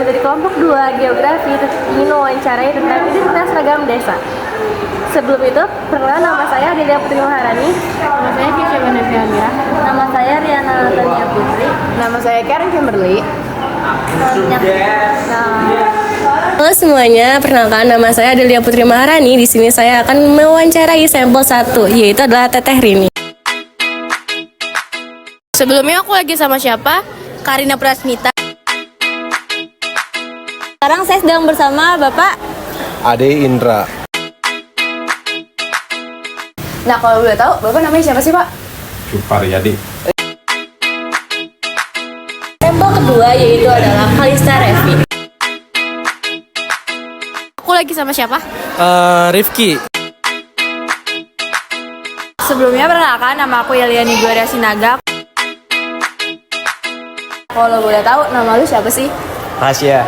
dari kelompok 2 Geografi ingin mewawancarai tentang identitas ragam desa. Sebelum itu, perkenalkan nama saya Adelia Putri Maharani. Nama saya Kisha Beneviania. Nama saya Riana Natania Putri. Nama saya Karen Kimberly. Halo semuanya, perkenalkan nama saya Adelia Putri Maharani. Di sini saya akan mewawancarai sampel 1, yaitu adalah Teteh Rini. Sebelumnya aku lagi sama siapa? Karina Prasmita. Sekarang saya sedang bersama Bapak Ade Indra. Nah, kalau boleh tahu, Bapak namanya siapa sih, Pak? Suparyadi. sampel kedua, yaitu adalah Kalista Revi. Aku lagi sama siapa? Rifki. Sebelumnya perkenalkan, nama aku Yeliani Gloria Sinaga. Kalau boleh tahu, nama lu siapa sih? Rahasia.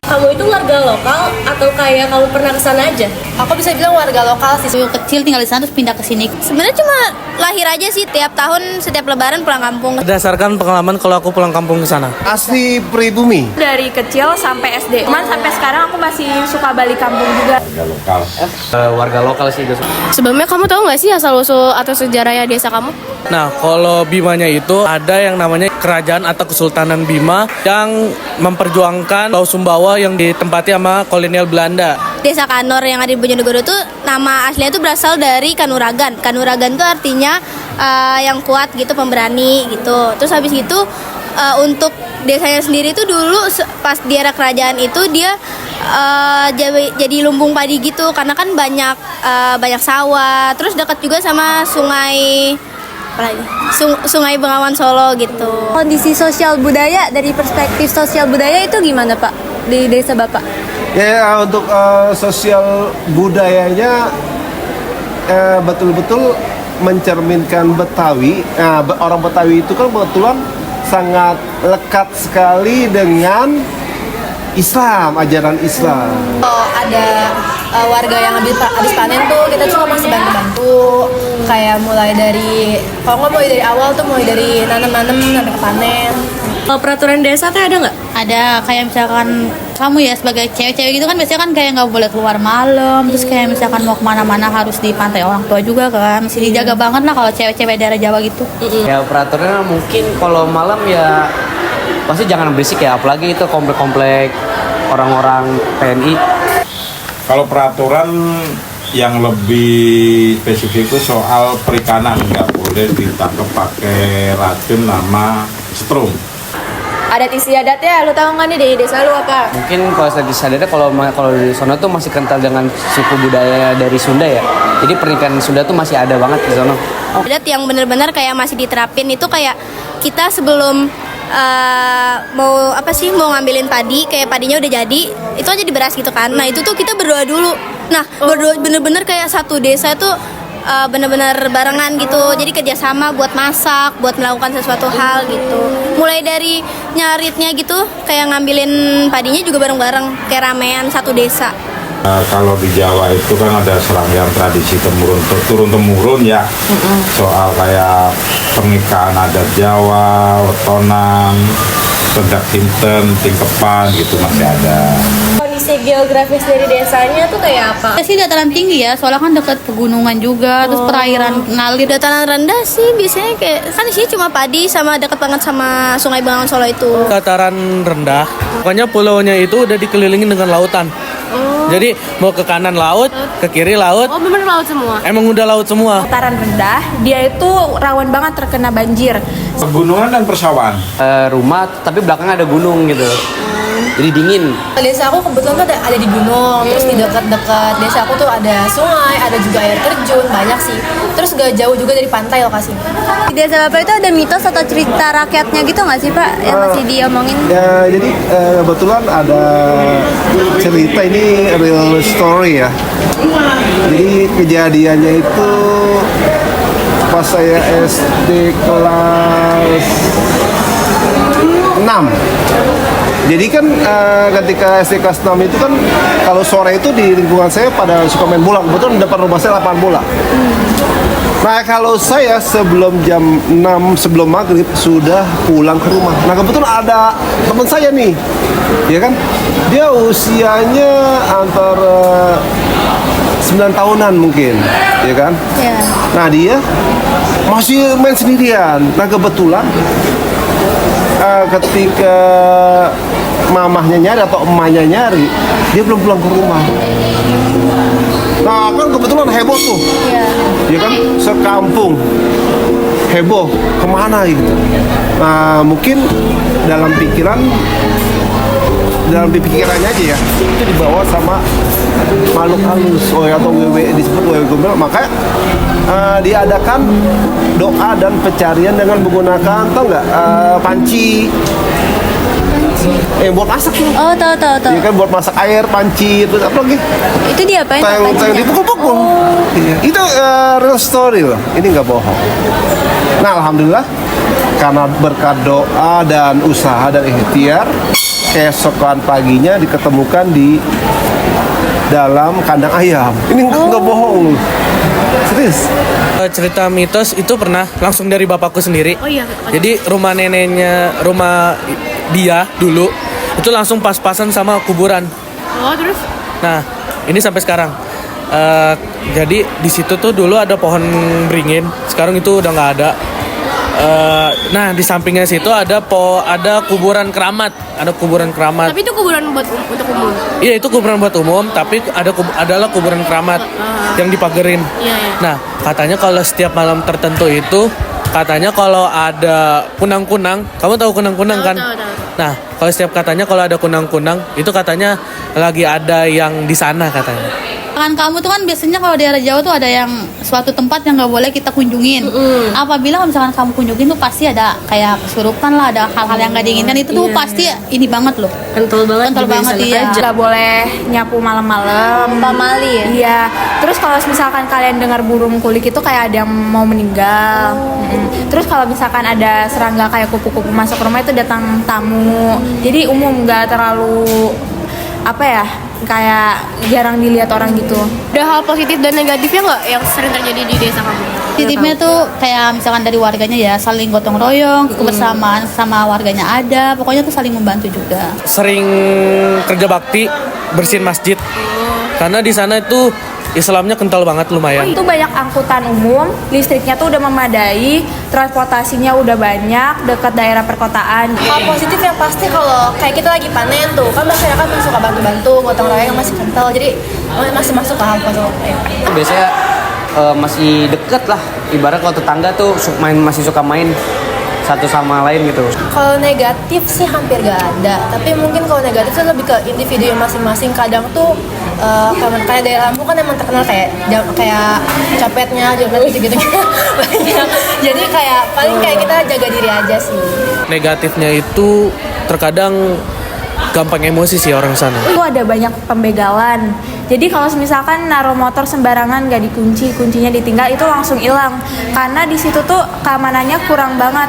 Kamu itu warga lokal atau kayak kamu pernah kesana aja? Aku bisa bilang warga lokal sih. Dulu kecil tinggal di sana terus pindah ke sini. Sebenarnya cuma lahir aja sih, tiap tahun setiap lebaran pulang kampung. Berdasarkan pengalaman kalau aku pulang kampung ke sana. Asli pribumi. Dari kecil sampai SD. Cuman sampai sekarang aku masih suka balik kampung juga. Warga lokal sih. Sebelumnya kamu tahu nggak sih asal-usul atau sejarahnya desa kamu? Nah, kalau Bimanya itu ada yang namanya Kerajaan atau Kesultanan Bima yang memperjuangkan Pulau Sumbawa yang ditempati sama kolonial Belanda. Desa Kanor yang ada di Bojonegoro tuh nama aslinya tuh berasal dari Kanuragan. Kanuragan tuh artinya yang kuat gitu, pemberani gitu. Terus habis itu untuk desanya sendiri tuh dulu pas di era kerajaan itu dia jadi lumbung padi gitu karena kan banyak sawah. Terus dekat juga sama sungai Sungai Bengawan Solo gitu. Kondisi sosial budaya dari perspektif sosial budaya itu gimana Pak di desa Bapak? Ya, untuk sosial budayanya betul-betul mencerminkan Betawi. Nah, orang Betawi itu kan kebetulan sangat lekat sekali dengan Islam, ajaran Islam. Ada warga yang habis panen tuh kita cuma masih bantu-bantu, kayak mulai dari kalau nggak mulai dari awal tuh mulai dari nanam sampai ke panen. Kalau peraturan desa teh ada nggak? Ada kayak misalkan kamu ya sebagai cewek-cewek gitu kan biasanya kan kayak nggak boleh keluar malam. Terus kayak misalkan mau kemana-mana harus di pantai orang tua juga kan. Mesti dijaga banget lah kalau cewek-cewek daerah Jawa gitu. Ya peraturannya mungkin kalau malam ya pasti jangan berisik ya, apalagi itu komplek-komplek orang-orang TNI. Kalau peraturan yang lebih spesifik itu soal perikanan, nggak boleh ditangkap pakai racun nama setrum. Adat istiadatnya lu tahu nggak nih di desa lu apa? Mungkin kalau saya disadari kalau di sana tuh masih kental dengan suku budaya dari Sunda ya. Jadi pernikahan Sunda tuh masih ada banget di sana. Adat yang benar-benar kayak masih diterapin itu kayak kita sebelum mau ngambilin padi, kayak padinya udah jadi itu aja di beras gitu kan. Nah itu tuh kita berdoa dulu. Nah berdoa bener-bener kayak satu desa tuh bener-bener barengan gitu. Jadi kerjasama buat masak, buat melakukan sesuatu hal gitu. Mulai dari nyaritnya gitu, kayak ngambilin padinya juga bareng-bareng, kayak ramean satu desa. Kalau di Jawa itu kan ada serangkaian tradisi turun-temurun ya, soal kayak pernikahan adat Jawa, wetonan, sedak tinten, tingkepan gitu masih ada. Kondisi geografis dari desanya tuh kayak apa? Kita sih dataran tinggi ya, soalnya kan dekat pegunungan juga, terus perairan ngalir. Dataran rendah sih biasanya kayak kan di sini cuma padi sama dekat banget sama Sungai Bengawan Solo itu. Dataran rendah, pokoknya pulaunya itu udah dikelilingi dengan lautan. Jadi mau ke kanan laut, ke kiri laut. Oh bener laut semua. Emang udah laut semua. Dataran rendah, dia itu rawan banget terkena banjir. Pegunungan dan persawahan. Rumah tapi belakangnya ada gunung gitu. Jadi dingin. Desa aku kebetulan tuh ada di gunung, terus di dekat-dekat desa aku tuh ada sungai, ada juga air terjun, banyak sih. Terus gak jauh juga dari pantai lokasinya. Di desa Bapak itu ada mitos atau cerita rakyatnya gitu nggak sih Pak yang masih diomongin? Ya, jadi kebetulan ada cerita, ini real story ya. Jadi kejadiannya itu pas saya SD kelas 6. Jadi kan ketika SD kelas 6 itu kan kalau sore itu di lingkungan saya pada suka main bola. Kebetulan depan rumah saya lapangan bola. Nah kalau saya sebelum jam 6 sebelum maghrib sudah pulang ke rumah. Nah kebetulan ada teman saya nih, ya kan, dia usianya antara 9 tahunan mungkin, ya kan. Iya. Nah dia masih main sendirian. Nah kebetulan ketika mamahnya nyari atau emaknya nyari, dia belum pulang ke rumah. Nah kan kebetulan heboh tuh, ya kan, sekampung heboh kemana gitu. Nah mungkin dalam pikirannya aja ya, itu dibawa sama makhluk halus atau disebut wewe gombel. Makanya diadakan doa dan pencarian dengan menggunakan, tau nggak, panci. Buat masak tuh. Oh, tahu. Iya kan, buat masak air, panci, terus apa lagi? Itu diapain? Tayang dipukul-pukul. Iya. Itu real story loh. Ini nggak bohong. Nah, alhamdulillah karena berkat doa dan usaha dan ikhtiar, keesokan paginya diketemukan di dalam kandang ayam. Ini nggak bohong loh. Serius. Cerita mitos itu pernah langsung dari bapakku sendiri. Oh iya. Jadi rumah dia dulu itu langsung pas-pasan sama kuburan. Oh terus? Nah, ini sampai sekarang. Jadi di situ tuh dulu ada pohon beringin. Sekarang itu udah nggak ada. Nah, di sampingnya situ ada kuburan keramat. Ada kuburan keramat. Tapi itu kuburan untuk umum. Iya, itu kuburan buat umum, tapi adalah kuburan keramat yang dipagerin. Iya. Nah, katanya kalau setiap malam tertentu itu, katanya kalau ada kunang-kunang, kamu tahu kunang-kunang kan? Tahu. Nah, kalau ada kunang-kunang, itu katanya lagi ada yang di sana katanya. Kan kamu tuh kan biasanya kalau di daerah Jawa tuh ada yang suatu tempat yang nggak boleh kita kunjungin. Apabila misalkan kamu kunjungin tuh pasti ada kayak kesurupan lah, ada hal-hal yang nggak diinginkan, itu tuh pasti ini banget loh. Kental banget. Iya. Gak boleh nyapu malam-malam. Pamali ya? Iya. Terus kalau misalkan kalian dengar burung kulik itu kayak ada yang mau meninggal. Terus kalau misalkan ada serangga kayak kupu-kupu masuk rumah itu datang tamu. Jadi umum, nggak terlalu kayak jarang dilihat orang gitu. Ada hal positif dan negatifnya nggak yang sering terjadi di desa kamu? Positifnya tuh kayak misalkan dari warganya ya saling gotong royong, kebersamaan sama warganya ada, pokoknya tuh saling membantu juga. Sering kerja bakti, bersihin masjid. Karena di sana itu Islamnya kental banget lumayan. Itu banyak angkutan umum, listriknya tuh udah memadai, transportasinya udah banyak, dekat daerah perkotaan. Hal positif yang pasti kalau kayak kita lagi panen tuh, kan masyarakat masih suka bantu-bantu, gotong royong masih kental, jadi masih masuk ke hal positif. Biasanya masih deket lah, ibarat kalau tetangga tuh masih suka main satu sama lain gitu. Kalau negatif sih hampir gak ada, tapi mungkin kalau negatif tuh lebih ke individu yang masing-masing. Kadang tuh kayak daerah Lampung kan emang terkenal kayak copetnya, gitu-gitu banyak. Jadi paling kita jaga diri aja sih. Negatifnya itu terkadang gampang emosi sih orang sana. Itu ada banyak pembegalan. Jadi kalau misalkan naruh motor sembarangan gak dikunci, kuncinya ditinggal, itu langsung hilang. Karena di situ tuh keamanannya kurang banget.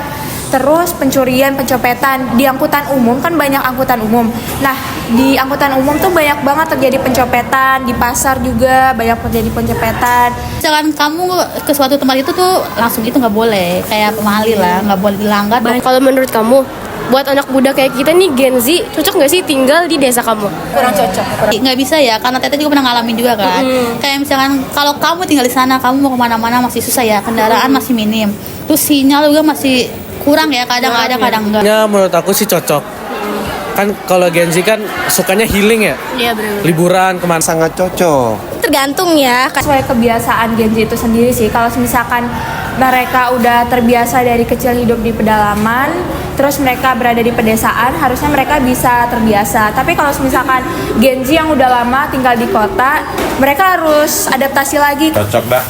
Terus pencurian, pencopetan di angkutan umum, kan banyak angkutan umum. Nah, di angkutan umum tuh banyak banget terjadi pencopetan, di pasar juga banyak terjadi pencopetan. Misalkan kamu ke suatu tempat itu tuh langsung itu nggak boleh, kayak pemali lah, nggak boleh dilanggar. Kalau menurut kamu, buat anak muda kayak kita nih Gen Z, cocok nggak sih tinggal di desa kamu? Kurang cocok. Nggak bisa ya, karena Tete juga pernah ngalamin juga kan. Kayak misalkan kalau kamu tinggal di sana, kamu mau kemana-mana masih susah ya, kendaraan masih minim, terus sinyal juga masih kurang ya, kadang ada kadang enggak. Ya menurut aku sih cocok. Kan kalau Gen Z kan sukanya healing ya. Iya benar. Liburan kemana? Sangat cocok. Tergantung ya. Sesuai kebiasaan Gen Z itu sendiri sih. Kalau misalkan mereka udah terbiasa dari kecil hidup di pedalaman, terus mereka berada di pedesaan, harusnya mereka bisa terbiasa. Tapi kalau misalkan Gen Z yang udah lama tinggal di kota, mereka harus adaptasi lagi. Cocok dah.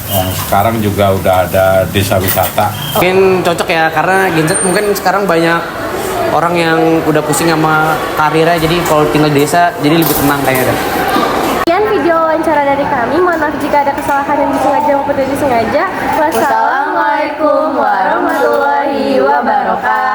Sekarang juga udah ada desa wisata. Mungkin cocok ya, karena Gen Z mungkin sekarang banyak orang yang udah pusing sama karirnya, jadi kalau tinggal di desa jadi lebih tenang kayaknya. Sekian video wawancara dari kami. Mohon maaf jika ada kesalahan yang disengaja maupun tidak disengaja. Wassalamualaikum warahmatullahi wabarakatuh.